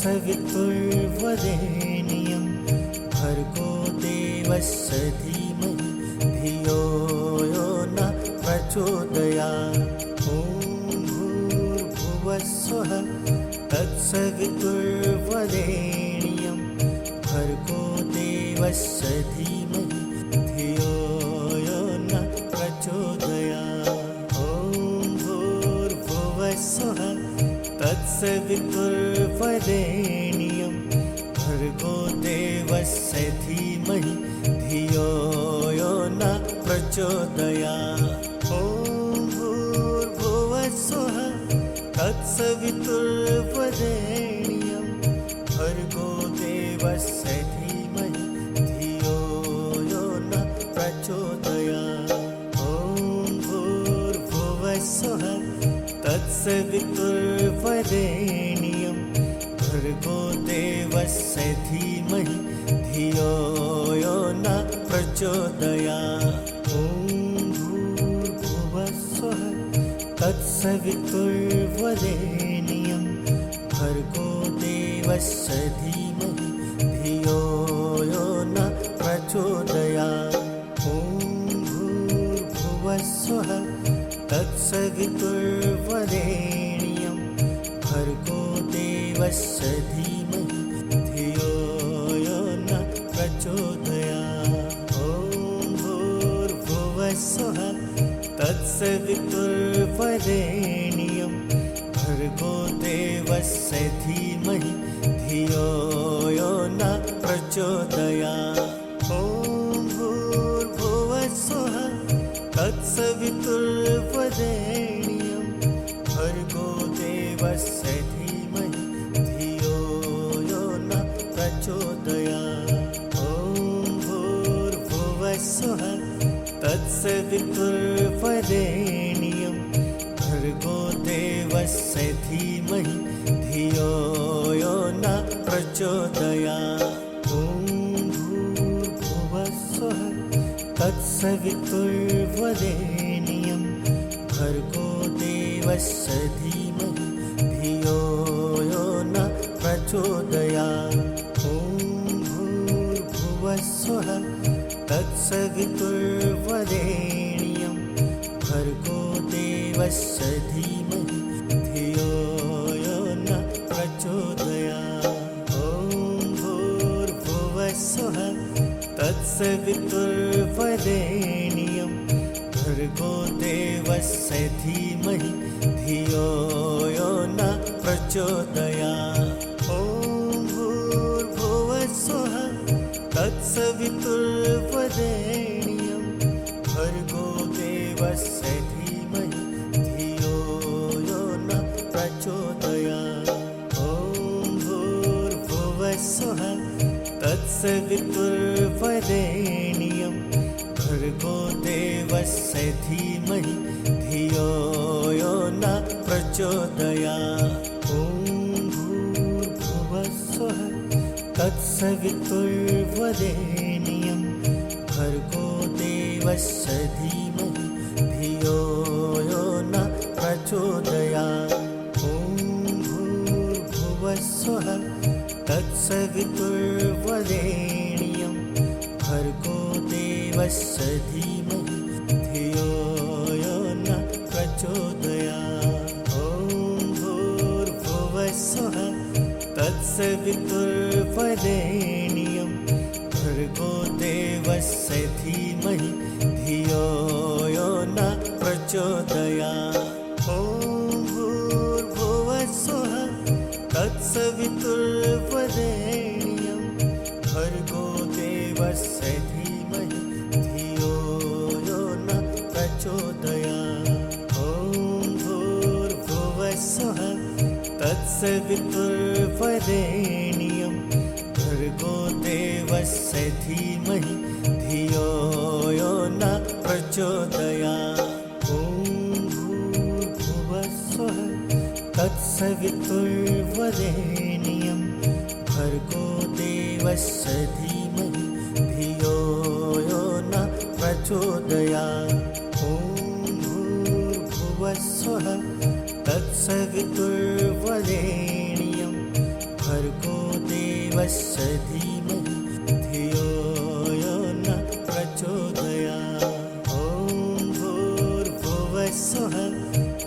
तत्सवितुर्वरेण्यं भर्गो देवस्य धीमहि धियो यो न प्रचोदयात्। ॐ भूर्भुवः स्वः तत्सवितुर्वरेण्यं भर्गो देवस्य धीमहि धियो यो न प्रचोदयात्। ॐ भूर्भुवः स्वः तत्सवितुर्वरेण्यं भर्गो देवस्य धीमहि धियो यो न प्रचोदयात्। ॐ भूर्भुवः स्वः तत्सवितुर्वरेण्यं भर्गो देवस्य धीमहि धियो यो न प्रचोदयात्। ॐ भूर्भुवः स्वः तत्सवितुर्वरेण्यं भर्गो देवस्य धीमहि धियो यो न प्रचोदयात्। ॐ भूर्भुवः स्वः तत्सवितुर्वरेण्यं भर्गो देवस्य धीमहि धियो यो न प्रचोदयात्। ॐ भूर्भुवः स्वः तत्सवितुर्वरेण्यं भर्गो देवस्य धीमहि धियो यो न प्रचोदयात्। ॐ भूर्भुवः स्वः तत्सवितुर्वरेण्यं भर्गो देवस्य धीमहि धियो यो न प्रचोदयात्। ॐ भूर्भुवः स्वः तत्सवितुर्वरेण्यं भर्गो देवस्य धीमहि धियो यो न प्रचोदयात्। ॐ भूर्भुवः स्वः तत्सवितुर्वरेण्यं भर्गो देवस्य धीमहि धियो यो न प्रचोदयात्। ॐ भूर्भुवः स्वः तत्सवितुर्वरेण्यं भर्गो देवस्य धीमहि धियो यो न प्रचोदयात्। ॐ भूर्भुवः स्वः तत्सवितुर्वरेण्यं भर्गो देवस्य धीमहि धियो यो न प्रचोदयात्। ॐ भूर्भुवः स्वः तत्सवितुर्वरेण्यं भर्गो देवस्य धीमहि धियो यो न प्रचोदयात्। ॐ भूर्भुवः स्वः तत्सवितुर्वरेण्यं भर्गो देवस्य धीमहि धियो यो न प्रचोदयात्। ॐ भूर्भुवः स्वः तत्सवितुर्वरेण्यं भर्गो देवस्य धीमहि धियो यो न प्रचोदयात्। ॐ भूर्भुवः स्वः तत्सवितुर्वरेण्यं भर्गो देवस्य धीमहि धियो यो न प्रचोदयात्। ॐ भूर्भुवः स्वः तत्सवितुर्वरेण्यं भर्गो देवस्य धीमहि धियो यो न प्रचोदयात्। ॐ भूर्भुवः स्वः तत्सवितुर्वरेण्यं भर्गो देवस्य धीमहि धियो यो न प्रचोदयात्। ॐ भूर्भुवः स्वः तत्सवितुर्वरेण्यं भर्गो देवस्य धीमहि धियो यो न प्रचोदयात्। ॐ भूर्भुवः स्वः तत्सवितुर्वरेण्यं भर्गो देवस्य धीमहि धियो यो न प्रचोदयात्। ॐ भूर्भुवः स्वः तत्सवितुर्वरेण्यं भर्गो देवस्य धीमहि धियो यो न प्रचोदयात्। ॐ भूर्भुवः स्वः तत्सवितुर्वरेण्यं भर्गो देवस्य धीमहि धियो यो न प्रचोदयात्। ॐ भूर्भुवः स्वः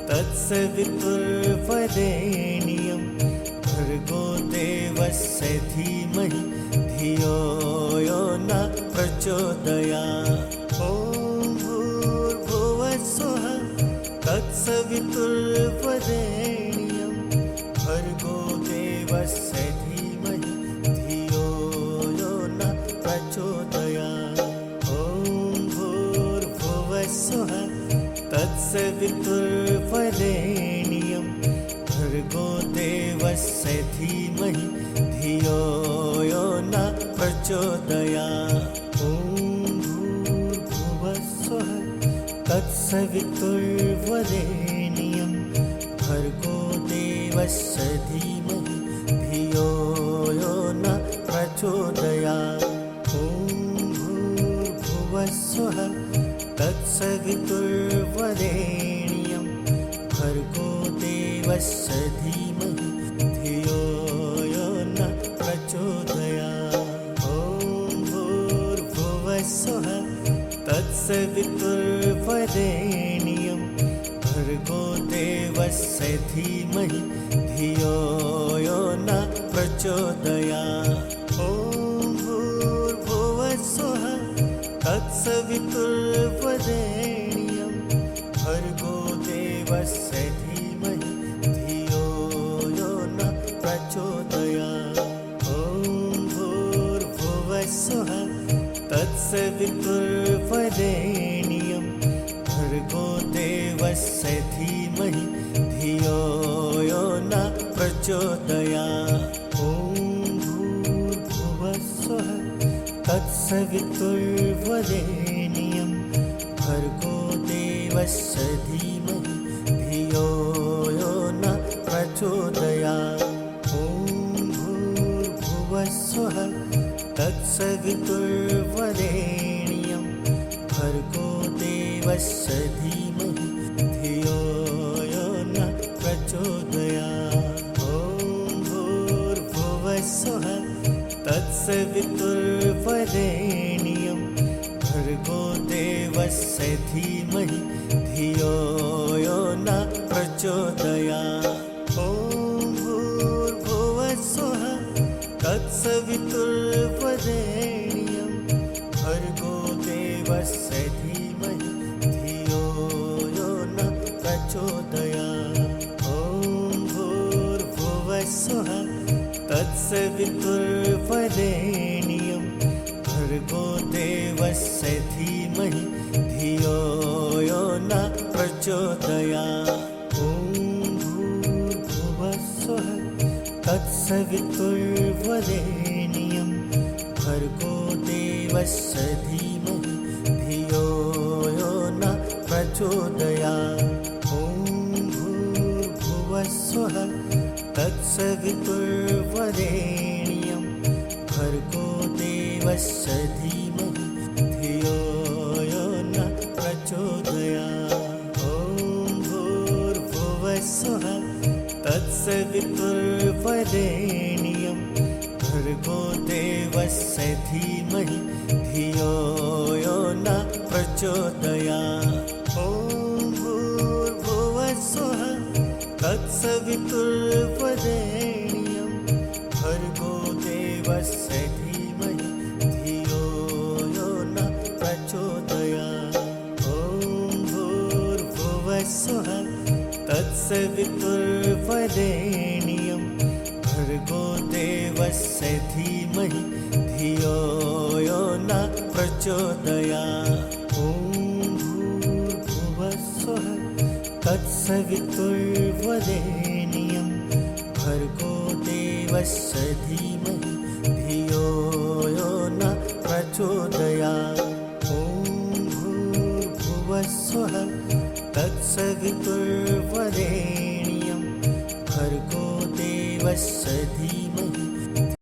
तत्सवितुर्वरेण्यं भर्गो देवस्य धीमहि धियो यो न प्रचोदयात्। ॐ भूर्भुवः स्वः तत्सवितुर्वरेण्यं भर्गो देवस्य धीमहि धियो यो न प्रचोदयात्। ॐ भूर्भुवः स्वः तत्सवितुर्वरेण्यं भर्गो देवस्य धीमहि धियो यो न प्रचोदयात्। ॐ भूर्भुवः स्वः तत्सवितुर्वरेण्यं भर्गो देवस्य धीमहि धियो यो न प्रचोदयात्। ॐ भूर्भुवः स्वः तत्सवितुर्वरेण्यं भर्गो देवस्य धीमहि धियो यो न प्रचोदयात्। ॐ भूर्भुवः स्वः तत्सवितुर्वरेण्यं भर्गो देवस्य धीमहि धियो यो न प्रचोदयात्। ॐ भूर्भुवः स्वः तत्सवितुर्वरेण्यं भर्गो देवस्य धीमहि धियो यो न प्रचोदयात्। ॐ भूर्भुवः स्वः तत्सवितुर्वरेण्यं भर्गो देवस्य धीमहि धियो यो न प्रचोदयात्। ॐ भूर्भुवः स्वः तत्सवितुर्वरेण्यं भर्गो देवस्य धीमहि धियो यो न प्रचोदयात्। ॐ भूर्भुवः स्वः तत्सवितुर्वरेण्यं भर्गो देवस्य धीमहि धियो यो न प्रचोदयात्। ॐ भूर्भुवः स्वः तत्सवितुर्वरेण्यं भर्गो देवस्य धीमहि धियो यो न प्रचोदयात्। ॐ भूर्भुवः स्वः तत्सवितुर्वरेण्यं भर्गो देवस्य धीमहि धियो यो न प्रचोदयात्। ॐ भूर्भुवः स्वः तत्सवितुर्वरेण्यं भर्गो देवस्य धीमहि धियो यो न प्रचोदयात्। ॐ भूर्भुवः स्वः तत्सवितुर्वरेण्यं भर्गो देवस्य धीमहि धियो यो न प्रचोदयात्। ॐ भूर्भुवः स्वः तत्सवितुर्वरेण्यं भर्गो देवस्य धीमहि धियो यो न प्रचोदयात्। ॐ भूर्भुवः स्वः तत्सवितुर्वरेण्यं भर्गो देवस्य धीमहि धियो यो न प्रचोदयात्। ॐ भूर्भुवः स्वः तत्सवितुर्वरेण्यं भर्गो देवस्य धीमहि धियो यो न प्रचोदयात्। ॐ भूर्भुवः स्वः तत्सवितुर्वरेण्यं भर्गो देवस्य धीमहि धियो यो न प्रचोदयात्। ॐ भूर्भुवः स्वः तत्सवितुर्वरेण्यं भर्गो देवस्य धीमहि धियो यो न प्रचोदयात्। ॐ भूर्भुवः स्वः तत्सवितुर्वरेण्यं भर्गो देवस्य धीमहि